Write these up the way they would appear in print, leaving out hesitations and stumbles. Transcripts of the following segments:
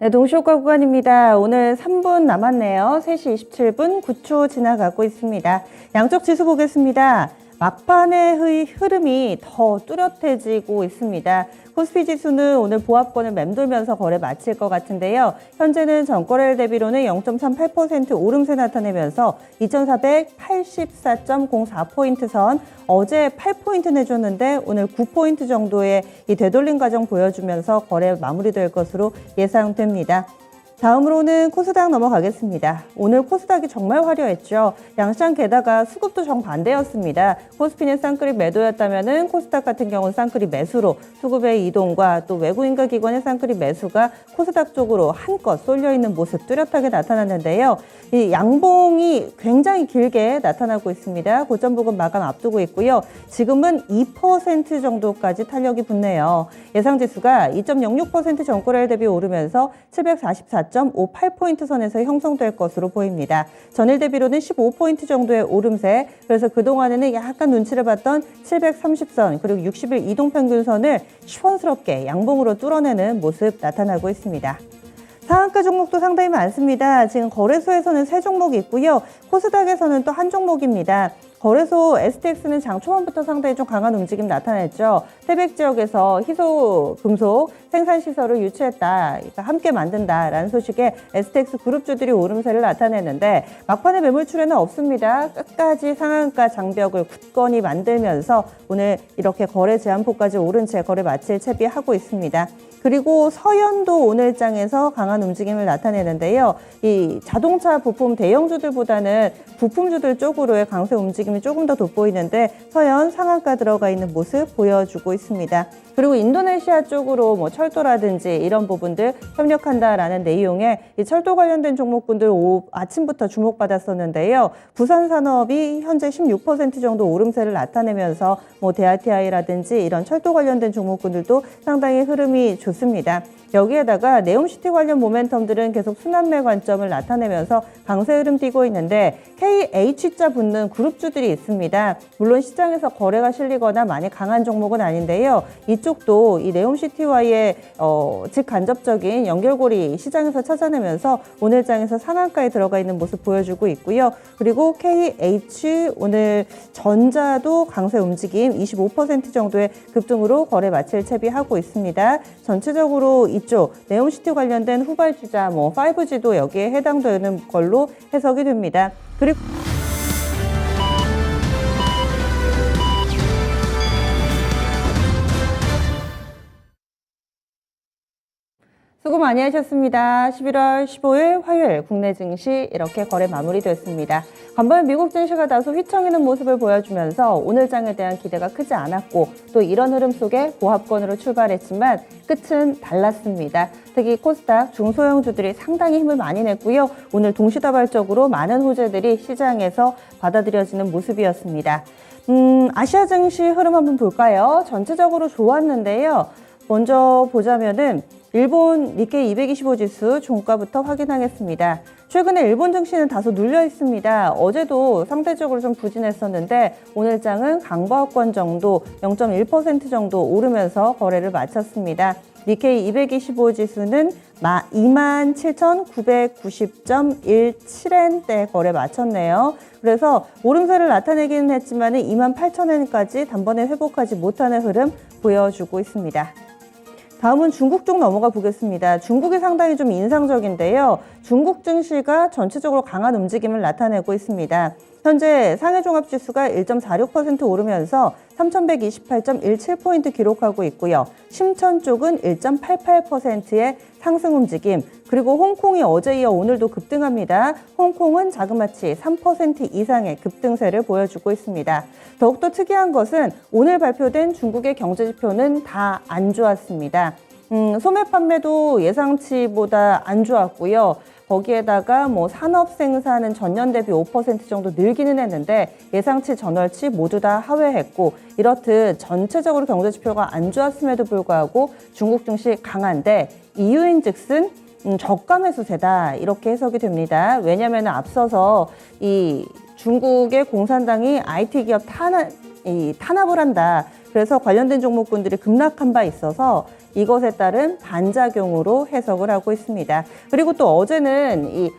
네, 동시효과 구간입니다. 오늘 3분 남았네요. 3시 27분 9초 지나가고 있습니다. 양쪽 지수 보겠습니다. 막판의 흐름이 더 뚜렷해지고 있습니다. 코스피 지수는 오늘 보합권을 맴돌면서 거래 마칠 것 같은데요. 현재는 전거래일 대비로는 0.38% 오름세 나타내면서 2484.04포인트 선, 어제 8포인트 내줬는데 오늘 9포인트 정도의 이 되돌림 과정 보여주면서 거래 마무리될 것으로 예상됩니다. 다음으로는 코스닥 넘어가겠습니다. 오늘 코스닥이 정말 화려했죠. 양시장 게다가 수급도 정반대였습니다. 코스피는 쌍끌이 매도였다면 코스닥 같은 경우는 쌍끌이 매수로 수급의 이동과 또 외국인과 기관의 쌍끌이 매수가 코스닥 쪽으로 한껏 쏠려있는 모습 뚜렷하게 나타났는데요. 이 양봉이 굉장히 길게 나타나고 있습니다. 고점 부근 마감 앞두고 있고요. 지금은 2% 정도까지 탄력이 붙네요. 예상지수가 2.06% 전거래일 대비 오르면서 744.58포인트 선에서 형성될 것으로 보입니다. 전일 대비로는 15포인트 정도의 오름세, 그래서 그동안에는 약간 눈치를 봤던 730선 그리고 60일 이동평균선을 시원스럽게 양봉으로 뚫어내는 모습 나타나고 있습니다. 상한가 종목도 상당히 많습니다. 지금 거래소에서는 3종목이 있고요. 코스닥에서는 또 한 종목입니다. 거래소 STX는 장 초반부터 상당히 좀 강한 움직임 나타냈죠. 태백 지역에서 희소 금속 생산시설을 유치했다, 그러니까 함께 만든다라는 소식에 STX 그룹주들이 오름세를 나타냈는데 막판에 매물출에는 없습니다. 끝까지 상한가 장벽을 굳건히 만들면서 오늘 이렇게 거래 제한폭까지 오른 채 거래 마칠 채비하고 있습니다. 그리고 서현도 오늘장에서 강한 움직임을 나타내는데요. 이 자동차 부품 대형주들보다는 부품주들 쪽으로의 강세 움직임이 조금 더 돋보이는데 서현 상한가 들어가 있는 모습 보여주고 있습니다. 그리고 인도네시아 쪽으로 뭐 철도라든지 이런 부분들 협력한다라는 내용의 이 철도 관련된 종목군들 아침부터 주목받았었는데요. 부산산업이 현재 16% 정도 오름세를 나타내면서 뭐 대아티아이라든지 이런 철도 관련된 종목군들도 상당히 흐름이 좋습니다. 여기에다가 네옴시티 관련 모멘텀들은 계속 순환매 관점을 나타내면서 강세 흐름 띄고 있는데 KH자 붙는 그룹주들이 있습니다. 물론 시장에서 거래가 실리거나 많이 강한 종목은 아닌데요. 이쪽도 이 네옴시티와의 직간접적인 연결고리 시장에서 찾아내면서 오늘장에서 상한가에 들어가 있는 모습 보여주고 있고요. 그리고 KH 오늘 전자도 강세 움직임 25% 정도의 급등으로 거래 마칠 채비하고 있습니다. 전체적으로 이쪽 네옴시티 관련된 후발주자 5G도 여기에 해당되는 걸로 해석이 됩니다. 그리고 수고 많이 하셨습니다. 11월 15일 화요일 국내 증시 이렇게 거래 마무리됐습니다. 간밤에 미국 증시가 다소 휘청이는 모습을 보여주면서 오늘 장에 대한 기대가 크지 않았고 또 이런 흐름 속에 보합권으로 출발했지만 끝은 달랐습니다. 특히 코스닥 중소형주들이 상당히 힘을 많이 냈고요. 오늘 동시다발적으로 많은 호재들이 시장에서 받아들여지는 모습이었습니다. 아시아 증시 흐름 한번 볼까요? 전체적으로 좋았는데요. 먼저 보자면은 일본 니케이 225 지수 종가부터 확인하겠습니다. 최근에 일본 증시는 다소 눌려 있습니다. 어제도 상대적으로 좀 부진했었는데 오늘장은 강보합권 정도 0.1% 정도 오르면서 거래를 마쳤습니다. 니케이 225 지수는 27,990.17엔대 거래 마쳤네요. 그래서 오름세를 나타내기는 했지만 28,000엔까지 단번에 회복하지 못하는 흐름 보여주고 있습니다. 다음은 중국 쪽 넘어가 보겠습니다. 중국이 상당히 좀 인상적인데요. 중국 증시가 전체적으로 강한 움직임을 나타내고 있습니다. 현재 상해종합지수가 1.46% 오르면서 3,128.17포인트 기록하고 있고요. 심천 쪽은 1.88%의 상승 움직임, 그리고 홍콩이 어제 이어 오늘도 급등합니다. 홍콩은 자그마치 3% 이상의 급등세를 보여주고 있습니다. 더욱더 특이한 것은 오늘 발표된 중국의 경제지표는 다 안 좋았습니다. 소매 판매도 예상치보다 안 좋았고요. 거기에다가 산업 생산은 전년 대비 5% 정도 늘기는 했는데 예상치 전월치 모두 다 하회했고, 이렇듯 전체적으로 경제 지표가 안 좋았음에도 불구하고 중국 증시 강한데 이유인즉슨 저가 매수세다 이렇게 해석이 됩니다. 왜냐하면 앞서서 이 중국의 공산당이 IT 기업 탄압을 한다. 그래서 관련된 종목군들이 급락한 바 있어서 이것에 따른 반작용으로 해석을 하고 있습니다. 그리고 또 어제는 이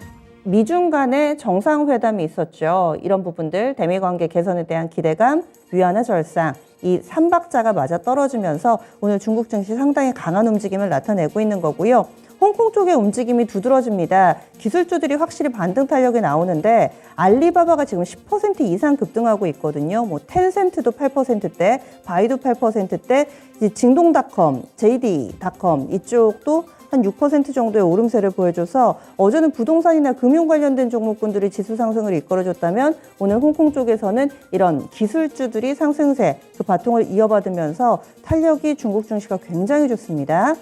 미중 간의 정상회담이 있었죠. 이런 부분들, 대미 관계 개선에 대한 기대감, 위안화 절상, 이 3박자가 맞아 떨어지면서 오늘 중국 증시 상당히 강한 움직임을 나타내고 있는 거고요. 홍콩 쪽의 움직임이 두드러집니다. 기술주들이 확실히 반등 탄력이 나오는데 알리바바가 지금 10% 이상 급등하고 있거든요. 뭐 텐센트도 8%대, 바이두 8%대, 징동닷컴, JD.com 이쪽도 한 6% 정도의 오름세를 보여줘서 어제는 부동산이나 금융 관련된 종목군들이 지수 상승을 이끌어줬다면 오늘 홍콩 쪽에서는 이런 기술주들이 상승세, 그 바통을 이어받으면서 탄력이 중국 증시가 굉장히 좋습니다.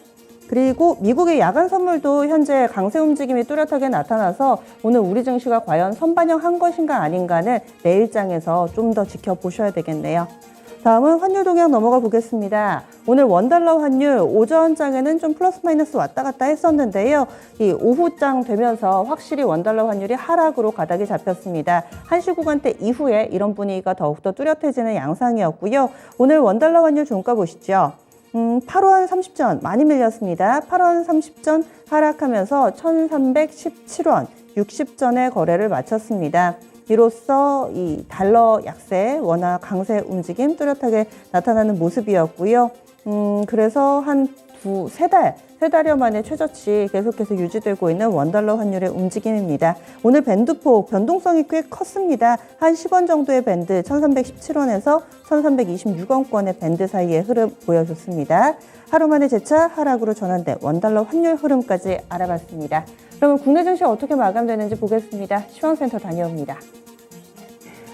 그리고 미국의 야간 선물도 현재 강세 움직임이 뚜렷하게 나타나서 오늘 우리 증시가 과연 선반영한 것인가 아닌가는 내일장에서 좀 더 지켜보셔야 되겠네요. 다음은 환율 동향 넘어가 보겠습니다. 오늘 원달러 환율 오전장에는 좀 플러스 마이너스 왔다 갔다 했었는데요. 이 오후장 되면서 확실히 원달러 환율이 하락으로 가닥이 잡혔습니다. 1시 구간대 이후에 이런 분위기가 더욱더 뚜렷해지는 양상이었고요. 오늘 원달러 환율 종가 보시죠. 8원 30전 많이 밀렸습니다. 8원 30전 하락하면서 1317원 60전에 거래를 마쳤습니다. 이로써 이 달러 약세, 원화 강세 움직임 뚜렷하게 나타나는 모습이었고요. 그래서 한 세 달여 만에 최저치 계속해서 유지되고 있는 원달러 환율의 움직임입니다. 오늘 밴드폭 변동성이 꽤 컸습니다. 한 10원 정도의 밴드 1317원에서 1326원권의 밴드 사이의 흐름 보여줬습니다. 하루 만에 재차 하락으로 전환된 원달러 환율 흐름까지 알아봤습니다. 그러면 국내 증시 어떻게 마감되는지 보겠습니다. 시황센터 다녀옵니다.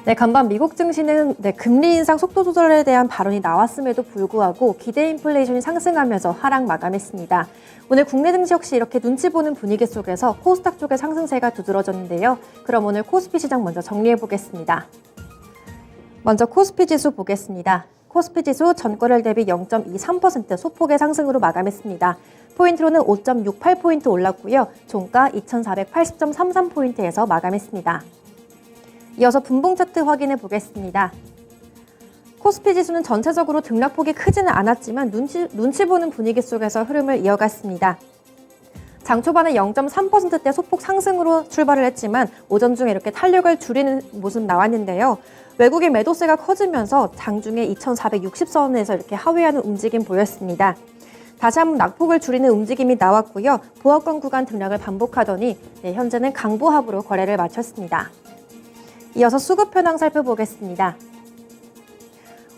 네, 간밤 미국 증시는 금리 인상 속도 조절에 대한 발언이 나왔음에도 불구하고 기대 인플레이션이 상승하면서 하락 마감했습니다. 오늘 국내 증시 역시 이렇게 눈치 보는 분위기 속에서 코스닥 쪽의 상승세가 두드러졌는데요. 그럼 오늘 코스피 시장 먼저 정리해 보겠습니다. 먼저 코스피 지수 보겠습니다. 코스피 지수 전거래일 대비 0.23% 소폭의 상승으로 마감했습니다. 포인트로는 5.68포인트 올랐고요. 종가 2480.33포인트에서 마감했습니다. 이어서 분봉 차트 확인해 보겠습니다. 코스피 지수는 전체적으로 등락폭이 크지는 않았지만 눈치 보는 분위기 속에서 흐름을 이어갔습니다. 장 초반에 0.3%대 소폭 상승으로 출발을 했지만 오전 중에 이렇게 탄력을 줄이는 모습 나왔는데요. 외국인 매도세가 커지면서 장중에 2,460선에서 이렇게 하회하는 움직임 보였습니다. 다시 한번 낙폭을 줄이는 움직임이 나왔고요. 보합권 구간 등락을 반복하더니 현재는 강보합으로 거래를 마쳤습니다. 이어서 수급 현황 살펴보겠습니다.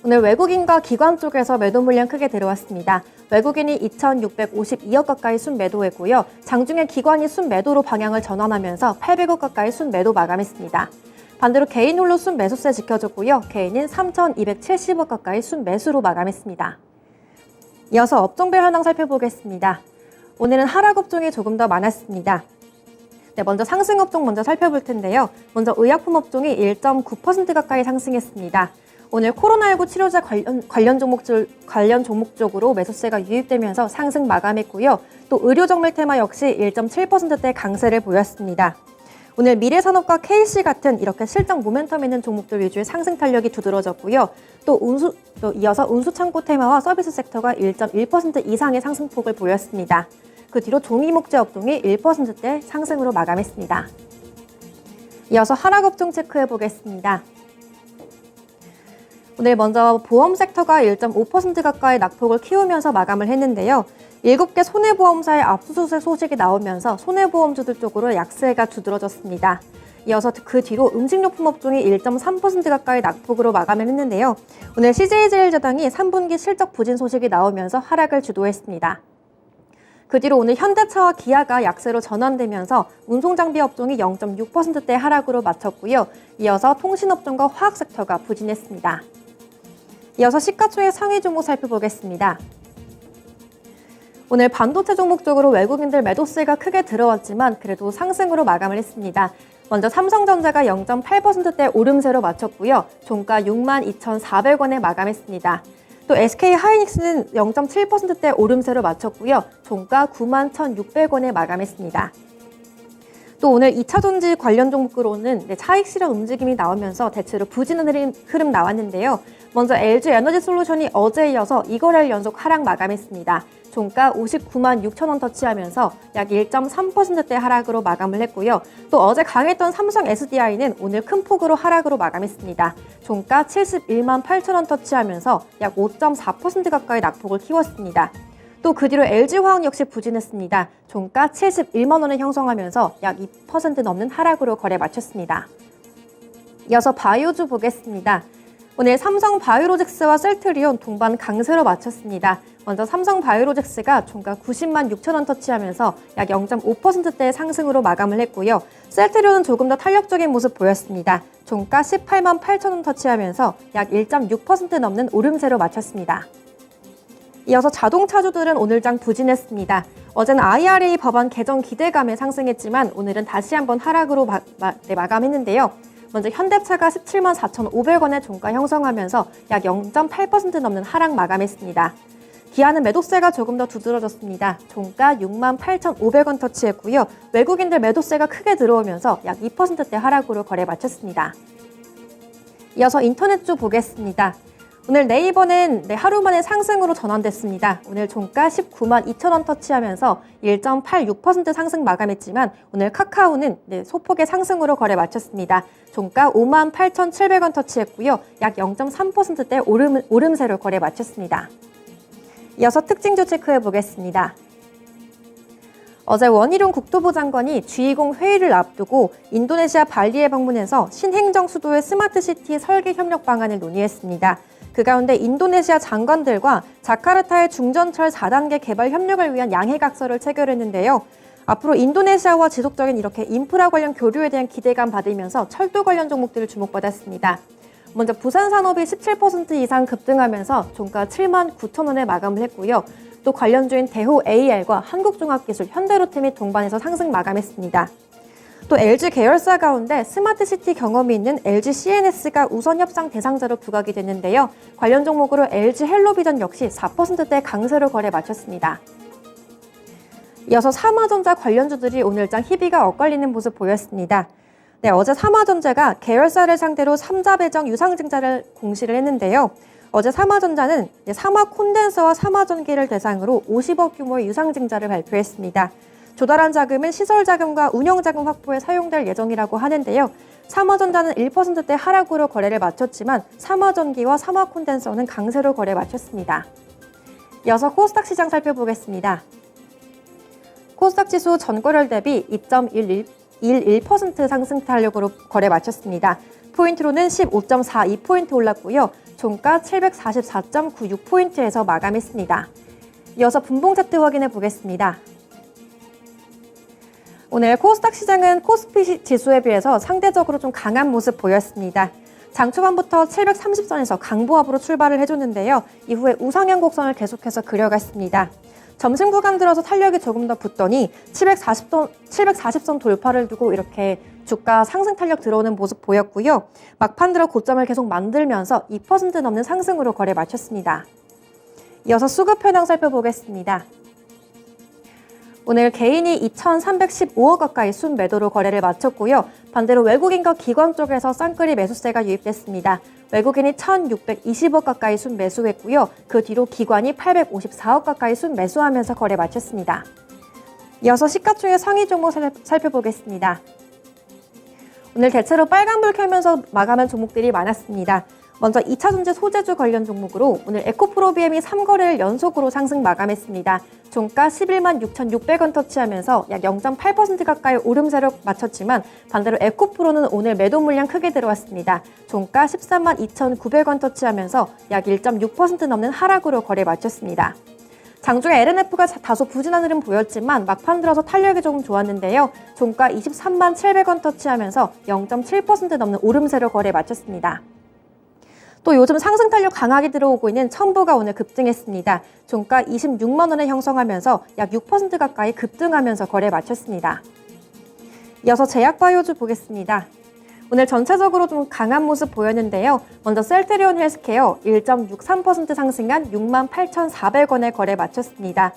오늘 외국인과 기관 쪽에서 매도 물량 크게 들어왔습니다. 외국인이 2,652억 가까이 순매도했고요. 장중에 기관이 순매도로 방향을 전환하면서 800억 가까이 순매도 마감했습니다. 반대로 개인 홀로 순매수세 지켜졌고요. 개인은 3,270억 가까이 순매수로 마감했습니다. 이어서 업종별 현황 살펴보겠습니다. 오늘은 하락 업종이 조금 더 많았습니다. 네, 먼저 상승 업종 먼저 살펴볼 텐데요. 먼저 의약품 업종이 1.9% 가까이 상승했습니다. 오늘 코로나19 치료제 관련 종목 쪽으로 매수세가 유입되면서 상승 마감했고요. 또 의료정밀 테마 역시 1.7%대 강세를 보였습니다. 오늘 미래산업과 KC 같은 이렇게 실적 모멘텀 있는 종목들 위주의 상승 탄력이 두드러졌고요. 또 이어서 운수창고 테마와 서비스 섹터가 1.1% 이상의 상승폭을 보였습니다. 그 뒤로 종이목재 업종이 1%대 상승으로 마감했습니다. 이어서 하락 업종 체크해 보겠습니다. 오늘 먼저 보험 섹터가 1.5% 가까이 낙폭을 키우면서 마감을 했는데요. 7개 손해보험사의 압수수색 소식이 나오면서 손해보험주들 쪽으로 약세가 두드러졌습니다. 이어서 그 뒤로 음식료품 업종이 1.3% 가까이 낙폭으로 마감을 했는데요. 오늘 CJ제일제당이 3분기 실적 부진 소식이 나오면서 하락을 주도했습니다. 그 뒤로 오늘 현대차와 기아가 약세로 전환되면서 운송장비 업종이 0.6%대 하락으로 마쳤고요. 이어서 통신업종과 화학섹터가 부진했습니다. 이어서 시가총액 상위 종목 살펴보겠습니다. 오늘 반도체 종목 쪽으로 외국인들 매도세가 크게 들어왔지만 그래도 상승으로 마감을 했습니다. 먼저 삼성전자가 0.8%대 오름세로 마쳤고요. 종가 62,400원에 마감했습니다. 또 SK하이닉스는 0.7%대 오름세로 마쳤고요. 종가 91,600원에 마감했습니다. 또 오늘 2차전지 관련 종목으로는 차익 실현 움직임이 나오면서 대체로 부진한 흐름 나왔는데요. 먼저 LG 에너지 솔루션이 어제에 이어서 2거래일 연속 하락 마감했습니다. 종가 59만 6천 원 터치하면서 약 1.3%대 하락으로 마감을 했고요. 또 어제 강했던 삼성 SDI는 오늘 큰 폭으로 하락으로 마감했습니다. 종가 71만 8천 원 터치하면서 약 5.4% 가까이 낙폭을 키웠습니다. 또 그 뒤로 LG화학 역시 부진했습니다. 종가 71만 원을 형성하면서 약 2% 넘는 하락으로 거래 마쳤습니다. 이어서 바이오주 보겠습니다. 오늘 삼성 바이오로직스와 셀트리온 동반 강세로 마쳤습니다. 먼저 삼성 바이오로직스가 종가 90만 6천 원 터치하면서 약 0.5%대의 상승으로 마감을 했고요. 셀트리온은 조금 더 탄력적인 모습 보였습니다. 종가 18만 8천 원 터치하면서 약 1.6% 넘는 오름세로 마쳤습니다. 이어서 자동차주들은 오늘장 부진했습니다. 어제는 IRA 법안 개정 기대감에 상승했지만 오늘은 다시 한번 하락으로 마감했는데요. 먼저 현대차가 17만 4,500원의 종가 형성하면서 약 0.8% 넘는 하락 마감했습니다. 기아는 매도세가 조금 더 두드러졌습니다. 종가 6만 8,500원 터치했고요. 외국인들 매도세가 크게 들어오면서 약 2%대 하락으로 거래 마쳤습니다. 이어서 인터넷주 보겠습니다. 오늘 네이버는 하루 만에 상승으로 전환됐습니다. 오늘 종가 19만 2천 원 터치하면서 1.86% 상승 마감했지만 오늘 카카오는 소폭의 상승으로 거래 마쳤습니다. 종가 5만 8,700원 터치했고요. 약 0.3%대 오름세로 거래 마쳤습니다. 이어서 특징주 체크해 보겠습니다. 어제 원희룡 국토부 장관이 G20 회의를 앞두고 인도네시아 발리에 방문해서 신행정 수도의 스마트시티 설계 협력 방안을 논의했습니다. 그 가운데 인도네시아 장관들과 자카르타의 중전철 4단계 개발 협력을 위한 양해각서를 체결했는데요. 앞으로 인도네시아와 지속적인 이렇게 인프라 관련 교류에 대한 기대감 받으면서 철도 관련 종목들을 주목받았습니다. 먼저 부산 산업이 17% 이상 급등하면서 종가 7만 9천 원에 마감을 했고요. 또 관련주인 대호 AR과 한국종합기술, 현대로템이 동반해서 상승 마감했습니다. 또 LG 계열사 가운데 스마트시티 경험이 있는 LG CNS가 우선 협상 대상자로 부각이 됐는데요. 관련 종목으로 LG 헬로비전 역시 4%대 강세로 거래 마쳤습니다. 이어서 삼화전자 관련주들이 오늘장 희비가 엇갈리는 모습 보였습니다. 어제 삼화전자가 계열사를 상대로 3자 배정 유상증자를 공시를 했는데요. 어제 삼화전자는 삼화 콘덴서와 삼화전기를 대상으로 50억 규모의 유상증자를 발표했습니다. 조달한 자금은 시설자금과 운영자금 확보에 사용될 예정이라고 하는데요. 삼화전자는 1%대 하락으로 거래를 마쳤지만 삼화전기와 삼화콘덴서는 강세로 거래 마쳤습니다. 이어서 코스닥 시장 살펴보겠습니다. 코스닥 지수 전거래일 대비 2.11% 상승 탄력으로 거래 마쳤습니다. 포인트로는 15.42포인트 올랐고요. 종가 744.96포인트에서 마감했습니다. 이어서 분봉 차트 확인해 보겠습니다. 오늘 코스닥 시장은 코스피 지수에 비해서 상대적으로 좀 강한 모습 보였습니다. 장 초반부터 730선에서 강보합으로 출발을 해줬는데요. 이후에 우상향 곡선을 계속해서 그려갔습니다. 점심 구간 들어서 탄력이 조금 더 붙더니 740선 돌파를 두고 이렇게 주가 상승 탄력 들어오는 모습 보였고요. 막판 들어 고점을 계속 만들면서 2% 넘는 상승으로 거래 마쳤습니다. 이어서 수급 현황 살펴보겠습니다. 오늘 개인이 2,315억 가까이 순매도로 거래를 마쳤고요. 반대로 외국인과 기관 쪽에서 쌍끌이 매수세가 유입됐습니다. 외국인이 1,620억 가까이 순매수했고요. 그 뒤로 기관이 854억 가까이 순매수하면서 거래 마쳤습니다. 이어서 시가총액 상위 종목 살펴보겠습니다. 오늘 대체로 빨간불 켜면서 마감한 종목들이 많았습니다. 먼저 2차전지 소재주 관련 종목으로 오늘 에코프로비엠이 3거래일 연속으로 상승 마감했습니다. 종가 11만 6,600원 터치하면서 약 0.8% 가까이 오름세로 마쳤지만 반대로 에코프로는 오늘 매도 물량 크게 들어왔습니다. 종가 13만 2,900원 터치하면서 약 1.6% 넘는 하락으로 거래 마쳤습니다. 장중에 LNF가 다소 부진한 흐름 보였지만 막판 들어서 탄력이 조금 좋았는데요. 종가 23만 700원 터치하면서 0.7% 넘는 오름세로 거래 마쳤습니다. 또 요즘 상승 탄력 강하게 들어오고 있는 첨보가 오늘 급등했습니다. 종가 26만 원에 형성하면서 약 6% 가까이 급등하면서 거래 마쳤습니다. 이어서 제약바이오주 보겠습니다. 오늘 전체적으로 좀 강한 모습 보였는데요. 먼저 셀트리온 헬스케어 1.63% 상승한 68,400원에 거래 마쳤습니다.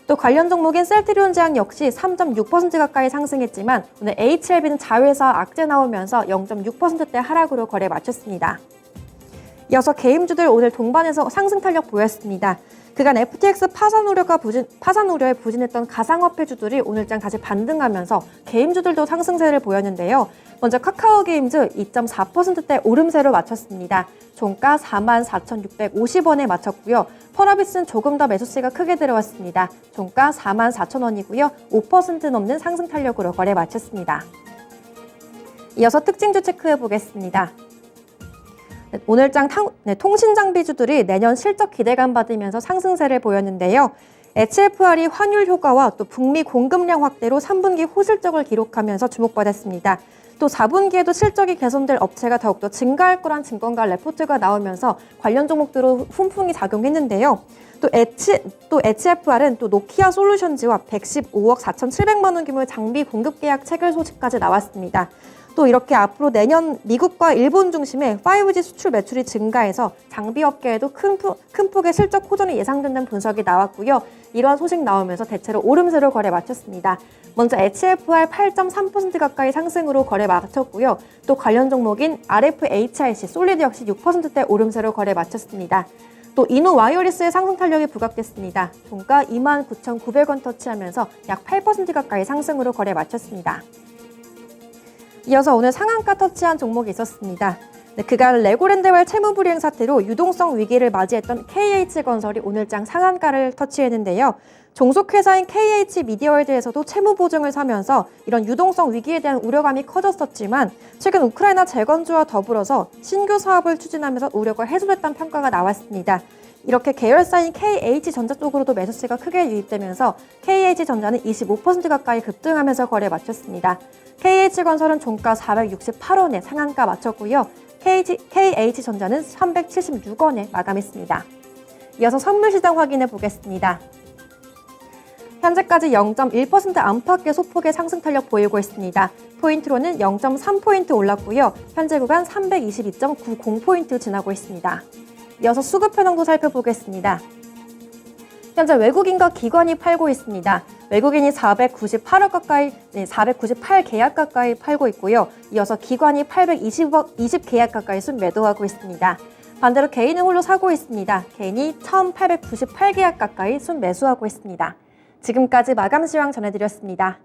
또 관련 종목인 셀트리온제약 역시 3.6% 가까이 상승했지만 오늘 HLB는 자회사 악재 나오면서 0.6%대 하락으로 거래 마쳤습니다. 이어서 게임주들 오늘 동반해서 상승 탄력 보였습니다. 그간 FTX 파산 우려에 부진했던 가상화폐주들이 오늘장 다시 반등하면서 게임주들도 상승세를 보였는데요. 먼저 카카오게임즈 2.4%대 오름세로 마쳤습니다. 종가 44,650원에 마쳤고요. 펄어비스는 조금 더 매수세가 크게 들어왔습니다. 종가 44,000원이고요. 5% 넘는 상승 탄력으로 거래 마쳤습니다. 이어서 특징주 체크해 보겠습니다. 오늘장 통신장비주들이 내년 실적 기대감 받으면서 상승세를 보였는데요. HFR이 환율 효과와 또 북미 공급량 확대로 3분기 호실적을 기록하면서 주목받았습니다. 또 4분기에도 실적이 개선될 업체가 더욱더 증가할 거란 증권가 레포트가 나오면서 관련 종목들로 훈풍이 작용했는데요. 또 HFR은 또 노키아 솔루션즈와 115억 4,700만 원 규모의 장비 공급 계약 체결 소식까지 나왔습니다. 또 이렇게 앞으로 내년 미국과 일본 중심의 5G 수출 매출이 증가해서 장비업계에도 큰 폭의 실적 호전이 예상된다는 분석이 나왔고요. 이러한 소식 나오면서 대체로 오름세로 거래 마쳤습니다. 먼저 HFR 8.3% 가까이 상승으로 거래 마쳤고요. 또 관련 종목인 RFHIC 솔리드 역시 6%대 오름세로 거래 마쳤습니다. 또 이노 와이어리스의 상승 탄력이 부각됐습니다. 종가 29,900원 터치하면서 약 8% 가까이 상승으로 거래 마쳤습니다. 이어서 오늘 상한가 터치한 종목이 있었습니다. 그간 레고랜드발 채무 불이행 사태로 유동성 위기를 맞이했던 KH건설이 오늘장 상한가를 터치했는데요. 종속회사인 KH미디어월드에서도 채무 보증을 사면서 이런 유동성 위기에 대한 우려감이 커졌었지만 최근 우크라이나 재건주와 더불어서 신규 사업을 추진하면서 우려가 해소됐다는 평가가 나왔습니다. 이렇게 계열사인 KH전자 쪽으로도 매수세가 크게 유입되면서 KH전자는 25% 가까이 급등하면서 거래 마쳤습니다. KH건설은 종가 468원에 상한가 마쳤고요. KH전자는 376원에 마감했습니다. 이어서 선물시장 확인해 보겠습니다. 현재까지 0.1% 안팎의 소폭의 상승 탄력 보이고 있습니다. 포인트로는 0.3포인트 올랐고요. 현재 구간 322.90포인트 지나고 있습니다. 이어서 수급 현황도 살펴보겠습니다. 현재 외국인과 기관이 팔고 있습니다. 외국인이 498 계약 가까이 팔고 있고요. 이어서 기관이 820 계약 가까이 순매도하고 있습니다. 반대로 개인은 홀로 사고 있습니다. 개인이 1,898계약 가까이 순매수하고 있습니다. 지금까지 마감 시황 전해드렸습니다.